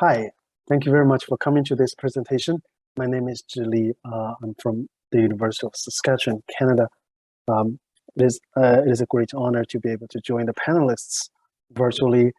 Hi, thank you very much for coming to this presentation. My name is Zhi. I'm from the University of Saskatchewan, Canada. It is a great honor to be able to join the panelists virtually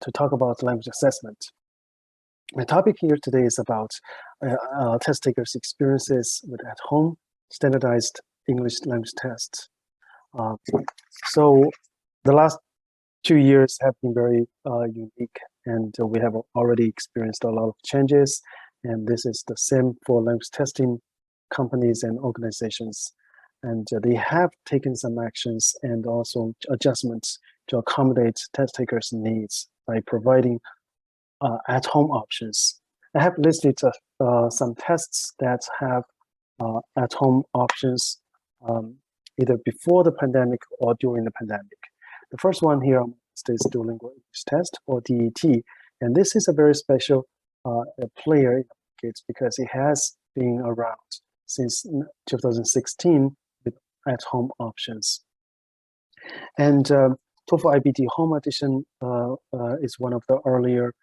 to talk about language assessment. My topic here today is about test takers' experiences with at-home standardized English language tests. So the last 2 years have been very unique, and we have already experienced a lot of changes, and this is the same for language testing companies and organizations. And they have taken some actions and also adjustments to accommodate test takers' needs by providing at-home options. I have listed some tests that have at-home options either before the pandemic or during the pandemic. The first one here is Duolingo English Test, or DET, and this is a very special player in the market because it has been around since 2016 with at-home options. And TOEFL IBT Home Edition is one of the earlier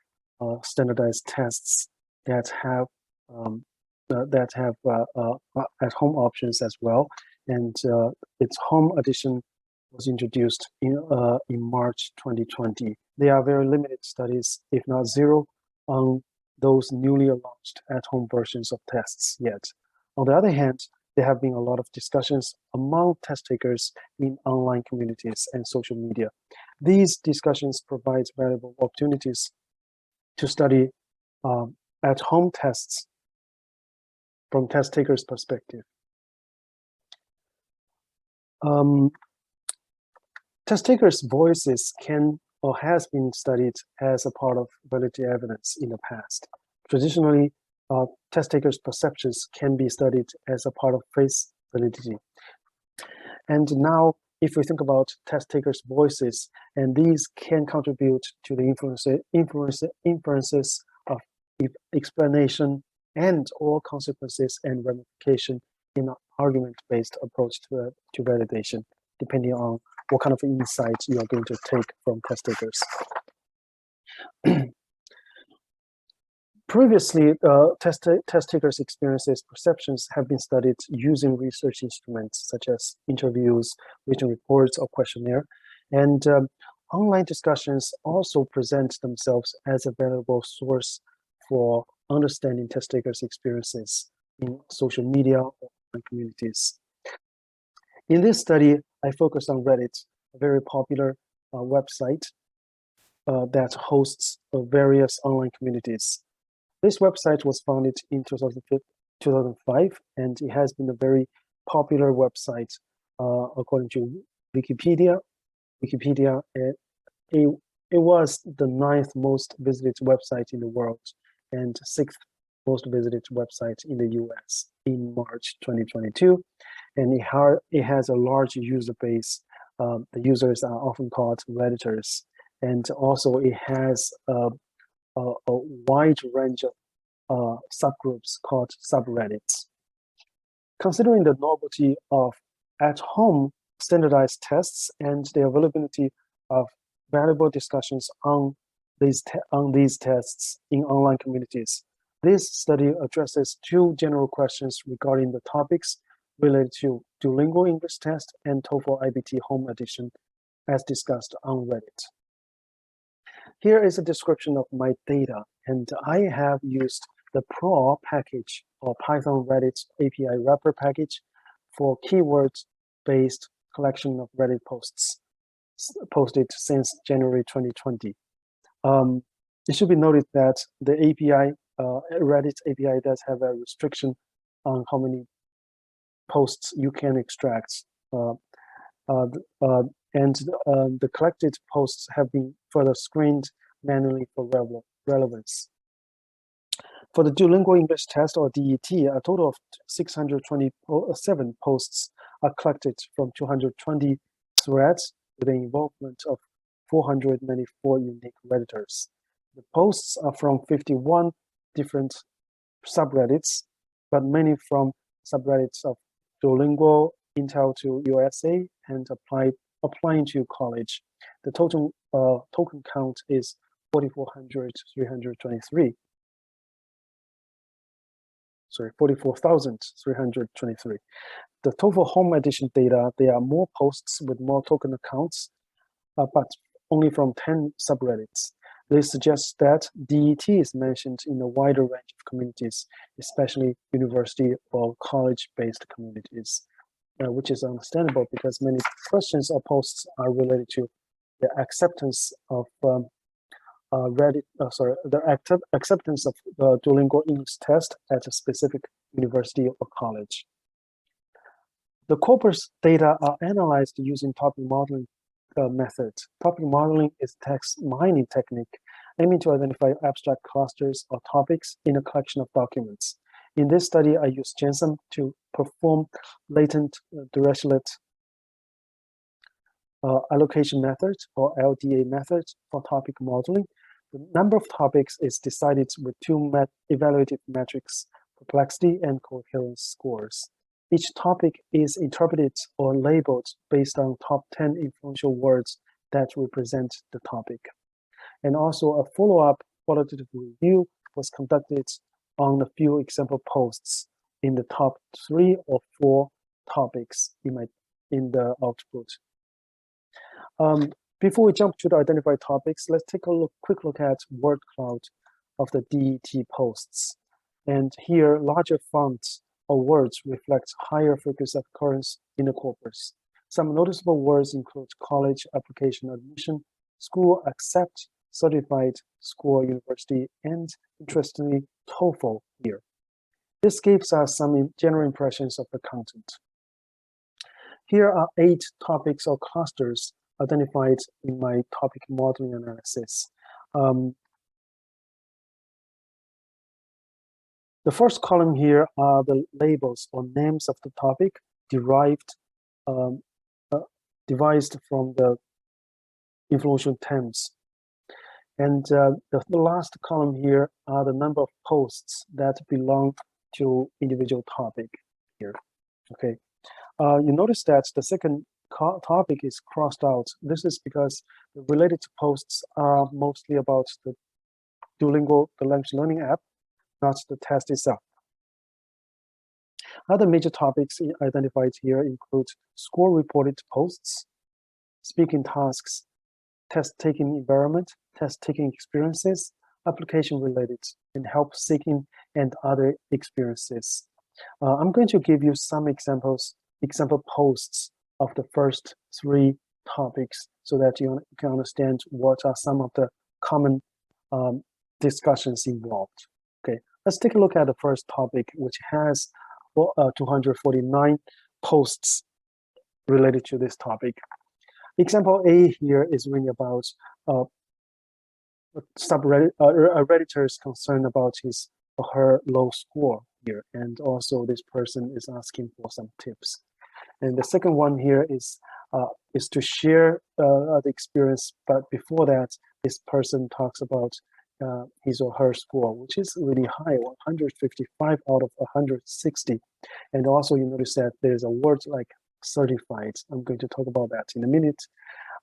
standardized tests that have at-home options as well, and its home edition was introduced in March 2020. There are very limited studies, if not zero, on those newly launched at-home versions of tests yet. On the other hand, there have been a lot of discussions among test takers in online communities and social media. These discussions provide valuable opportunities to study at-home tests from test takers' perspective. Test takers' voices can or has been studied as a part of validity evidence in the past. Traditionally, test takers' perceptions can be studied as a part of face validity. And now, if we think about test takers' voices, and these can contribute to the inferences of explanation and all consequences and ramification in an argument-based approach to validation, depending on what kind of insights you are going to take from test takers. Previously, test takers' experiences, perceptions have been studied using research instruments such as interviews, written reports, or questionnaire. And online discussions also present themselves as a valuable source for understanding test takers' experiences in social media or online communities. In this study, I focused on Reddit, a very popular website that hosts various online communities. This website was founded in 2005, and it has been a very popular website according to Wikipedia. It was the 9th most visited website in the world and 6th most visited website in the US in March 2022. And it has a large user base. The users are often called Redditors. And also it has a wide range of subgroups called subreddits. Considering the novelty of at-home standardized tests and the availability of valuable discussions on these tests in online communities, this study addresses 2 general questions regarding the topics related to Duolingo English Test and TOEFL IBT Home Edition, as discussed on Reddit. Here is a description of my data, and I have used the Pro package or Python Reddit API wrapper package for keyword-based collection of Reddit posts posted since January 2020. It should be noted that the API, Reddit API, does have a restriction on how many posts you can extract, and the collected posts have been further screened manually for relevance. For the Duolingo English Test, or DET, a total of 627 posts are collected from 220 threads with an involvement of 494 unique Redditors. The posts are from 51 different subreddits, but many from subreddits of Duolingo, Intel to USA, and applying to college. The total token count is 4,423. 44,323. The total home edition data, there are more posts with more token accounts, but only from 10 subreddits. This suggests that DET is mentioned in a wider range of communities, especially university or college-based communities, which is understandable because many questions or posts are related to the acceptance of acceptance of the Duolingo English test at a specific university or college. The corpus data are analyzed using topic modeling method. Topic modeling is text mining technique aiming to identify abstract clusters or topics in a collection of documents. In this study, I used Jensen to perform latent dirichlet allocation method or LDA method for topic modeling. The number of topics is decided with two evaluative metrics, complexity and coherence scores. Each topic is interpreted or labeled based on top 10 influential words that represent the topic. And also a follow-up qualitative review was conducted on a few example posts in the top 3 or 4 topics in the output. Before we jump to the identified topics, let's take a quick look at word cloud of the DET posts. And here, larger fonts or words reflect higher focus of occurrence in the corpus. Some noticeable words include college, application, admission, school, accept, certified, school, university, and interestingly, TOEFL here. This gives us some general impressions of the content. Here are 8 topics or clusters identified in my topic modeling analysis. The first column here are the labels or names of the topic devised from the influential terms. And the last column here are the number of posts that belong to individual topic here. Okay, you notice that the second topic is crossed out. This is because the related posts are mostly about the Duolingo, the language learning app, not the test itself. Other major topics identified here include score reported posts, speaking tasks, test taking environment, test taking experiences, application related, and help seeking and other experiences. I'm going to give you some example posts of the first 3 topics so that you can understand what are some of the common discussions involved. Okay, let's take a look at the first topic, which has 249 posts related to this topic. Example A here is really about a redditor's concern about his or her low score here, and also this person is asking for some tips. And the second one here is to share the experience, but before that, this person talks about his or her score, which is really high, 155 out of 160. And also you notice that there's a word like certified. I'm going to talk about that in a minute.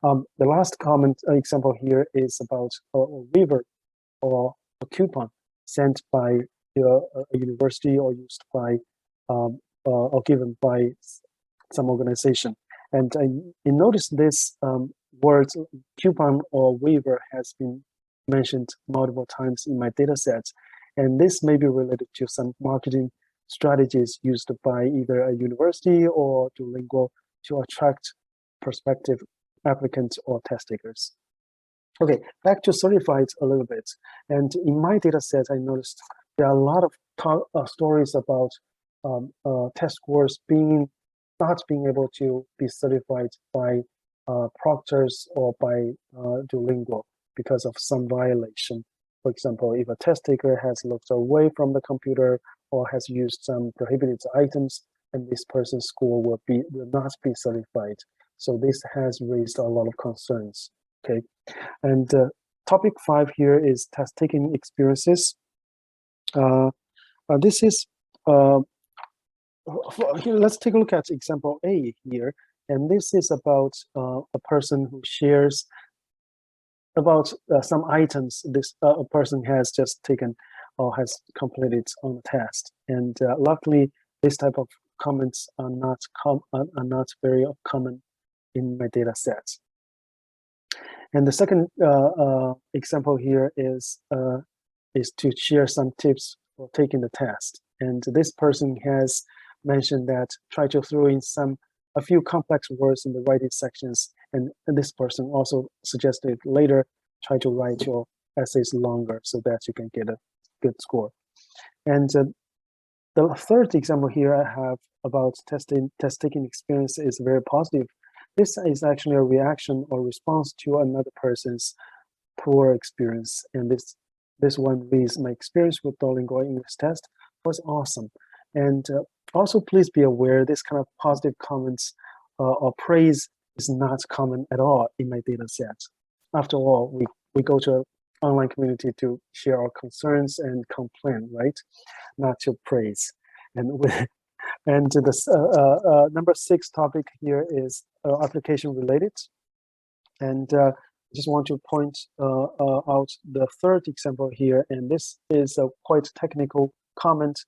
The last comment example here is about a waiver or a coupon sent by a university or used by or given by some organization. And you notice this word coupon or waiver has been mentioned multiple times in my data sets. And this may be related to some marketing strategies used by either a university or Duolingo to attract prospective applicants or test takers. Okay, back to certified a little bit. And in my data set, I noticed there are a lot of stories about test scores not being able to be certified by proctors or by Duolingo because of some violation. For example, if a test taker has looked away from the computer or has used some prohibited items, and this person's score will not be certified. So this has raised a lot of concerns. Okay, and topic 5 here is test taking experiences. This is here. Let's take a look at example A here, and this is about a person who shares about some items this a person has just taken or has completed on the test. And luckily, this type of comments are not very common in my data sets. And the second example here is to share some tips for taking the test. And this person has mentioned that try to throw in a few complex words in the writing sections. And this person also suggested later try to write your essays longer so that you can get a good score. And the third example here I have about test taking experience is very positive. This is actually a reaction or response to another person's poor experience. And this one reads, my experience with Duolingo English test was awesome. And also please be aware this kind of positive comments or praise is not common at all in my data set. After all, we go to an online community to share our concerns and complain, right? Not to praise. And the number 6 topic here is application related. And I just want to point out the third example here. And this is a quite technical comment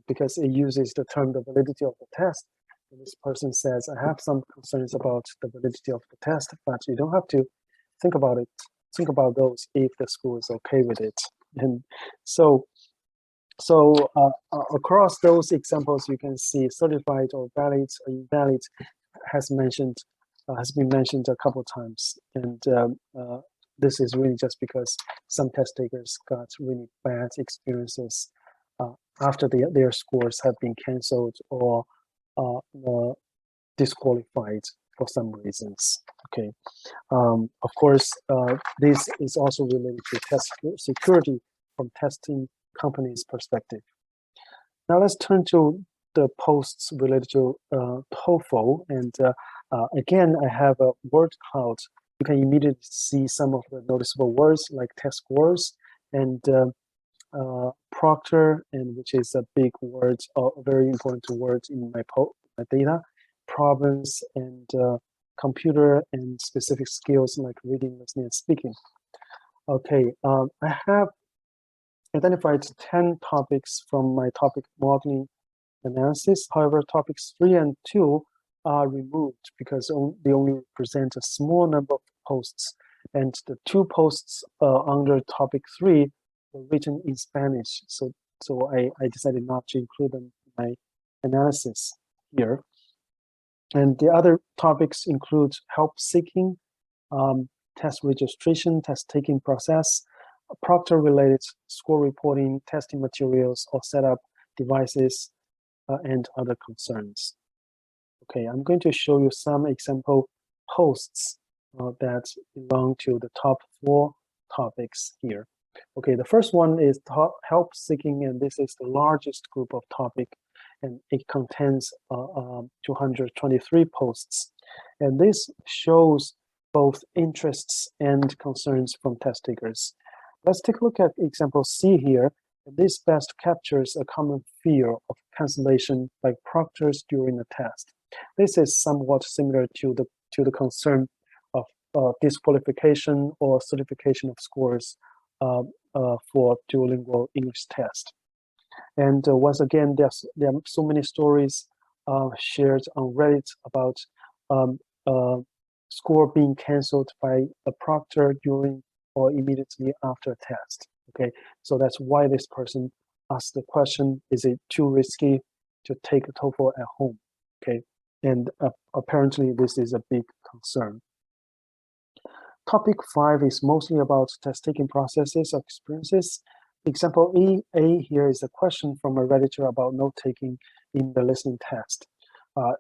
because it uses the term the validity of the test. And this person says, I have some concerns about the validity of the test, but you don't have to think about it. Think about those if the school is okay with it. And so across those examples, you can see certified or valid or invalid has been mentioned a couple times. And this is really just because some test takers got really bad experiences after their scores have been canceled or disqualified for some reasons. Okay. Of course, this is also related to test security from testing company's perspective. Now let's turn to the posts related to TOEFL. And again, I have a word cloud. You can immediately see some of the noticeable words like test scores and proctor, and which is a big word, a very important word in my data, problems and computer and specific skills like reading, listening, and speaking. Okay, I have identified 10 topics from my topic modeling analysis. However, topics 3 and 2 are removed because they only present a small number of posts. And the 2 posts under topic 3 were written in Spanish. So I decided not to include them in my analysis here. And the other topics include help seeking, test registration, test taking process, proctor related score reporting, testing materials or setup devices, and other concerns. Okay, I'm going to show you some example posts that belong to the top 4 topics here. Okay, the first one is help seeking, and this is the largest group of topic, and it contains 223 posts. And this shows both interests and concerns from test takers. Let's take a look at example C here. This best captures a common fear of cancellation by proctors during the test. This is somewhat similar to the concern of disqualification or certification of scores for Duolingo English test. And once again, there are so many stories shared on Reddit about score being canceled by a proctor during or immediately after a test. Okay, so that's why this person asked the question, is it too risky to take a TOEFL at home? Okay, and apparently this is a big concern. Topic 5 is mostly about test-taking processes or experiences. Example A here is a question from a Redditor about note-taking in the listening test.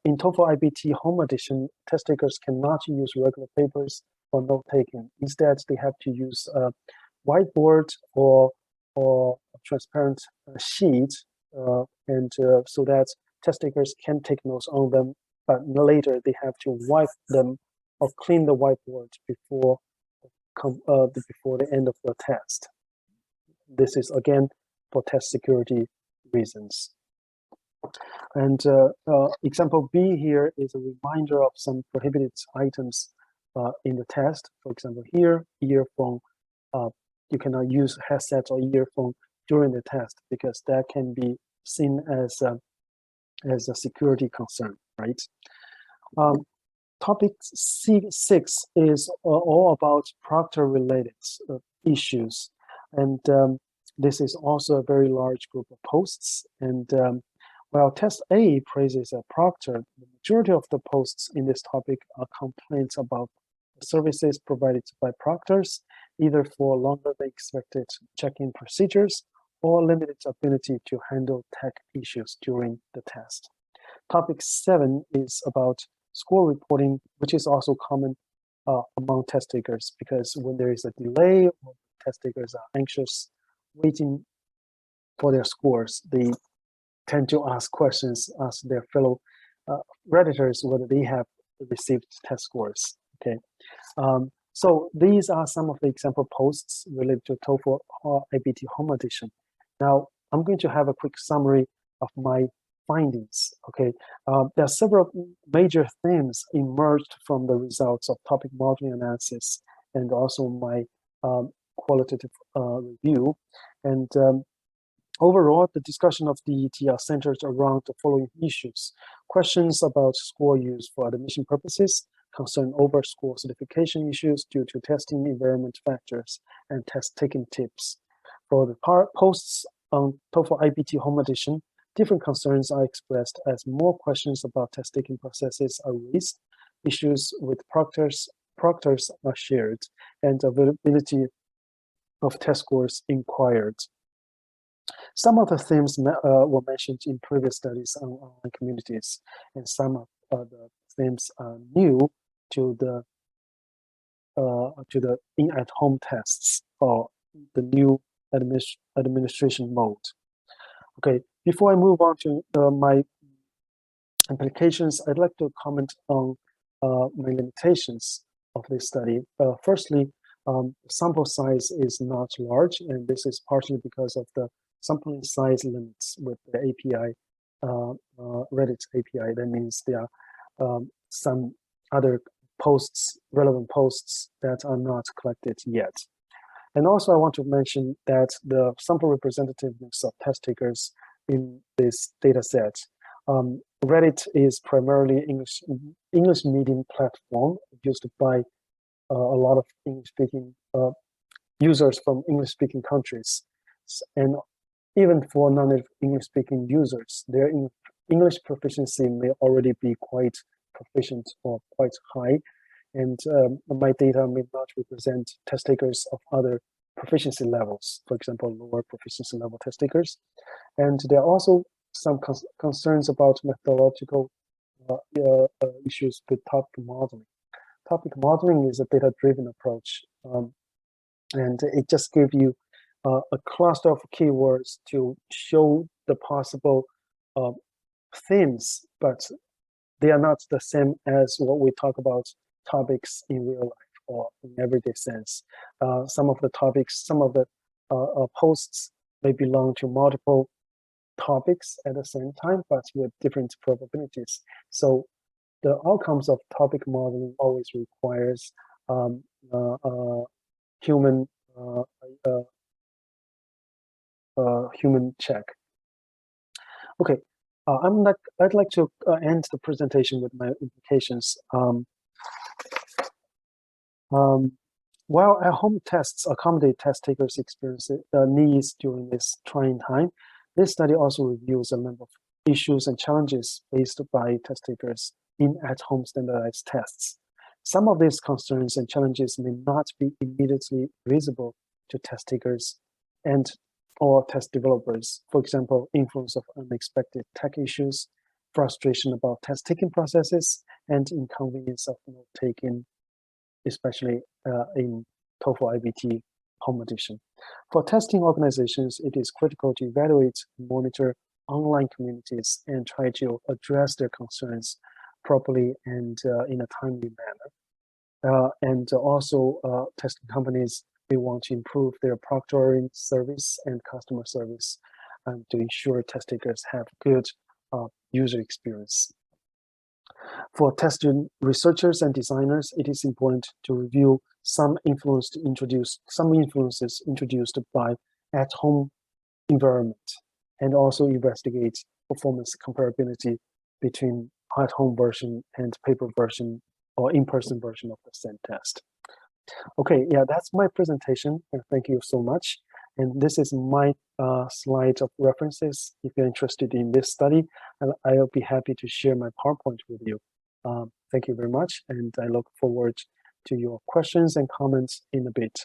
In TOEFL IBT Home Edition, test takers cannot use regular papers for note-taking. Instead, they have to use a whiteboard or a transparent sheet, and so that test takers can take notes on them, but later they have to wipe them or clean the whiteboard before the end of the test. This is again for test security reasons. And example B here is a reminder of some prohibited items in the test. For example, here, earphone. You cannot use headset or earphone during the test, because that can be seen as a security concern, right? Topic 6 is all about proctor-related issues, and this is also a very large group of posts. And while test A praises a proctor, the majority of the posts in this topic are complaints about services provided by proctors, either for longer than expected check-in procedures or limited ability to handle tech issues during the test. Topic 7 is about score reporting, which is also common among test takers, because when there is a delay or test takers are anxious waiting for their scores, they tend to ask questions, ask their fellow Redditors whether they have received test scores. Okay, so these are some of the example posts related to TOEFL IBT Home Edition. Now I'm going to have a quick summary of my findings. Okay, there are several major themes emerged from the results of topic modeling analysis and also my qualitative review. And overall, the discussion of DET are centered around the following issues: questions about score use for admission purposes, concern over score certification issues due to testing environment factors, and test taking tips. For the posts on TOEFL IBT Home Edition, different concerns are expressed as more questions about test taking processes are raised, issues with proctors are shared, and availability of test scores inquired. Some of the themes were mentioned in previous studies on online communities, and some of the themes are new to the in-at-home tests or the new administration mode. Okay, before I move on to my implications, I'd like to comment on my limitations of this study. Firstly, sample size is not large, and this is partially because of the sampling size limits with the API, Reddit API. That means there are some other posts, relevant posts that are not collected yet. And also I want to mention that the sample representativeness of test takers in this data set. Reddit is primarily English medium platform used by a lot of English-speaking users from English-speaking countries. And even for non-native English-speaking users, their English proficiency may already be quite proficient or quite high. And my data may not represent test takers of other proficiency levels, for example, lower proficiency level test takers. And there are also some concerns about methodological issues with topic modeling. Topic modeling is a data-driven approach, and it just gives you a cluster of keywords to show the possible themes, but they are not the same as what we talk about topics in real life or in everyday sense. Some of the topics, some of the posts may belong to multiple topics at the same time, but with different probabilities. So the outcomes of topic modeling always requires human human check. Okay, I'd like to end the presentation with my implications. While at-home tests accommodate test takers' needs during this trying time, this study also reviews a number of issues and challenges faced by test takers in at-home standardized tests. Some of these concerns and challenges may not be immediately visible to test takers and or test developers. For example, influence of unexpected tech issues, frustration about test taking processes, and inconvenience of note-taking, especially in TOEFL IBT Home Edition. For testing organizations, it is critical to evaluate and monitor online communities and try to address their concerns properly and in a timely manner. And also testing companies, they want to improve their proctoring service and customer service to ensure test takers have good user experience. For test researchers and designers, it is important to review some influences introduced by at-home environment, and also investigate performance comparability between at-home version and paper version or in-person version of the same test. Okay, yeah, that's my presentation, and thank you so much. And this is my slide of references. If you're interested in this study, I'll be happy to share my PowerPoint with you. Thank you very much, and I look forward to your questions and comments in a bit.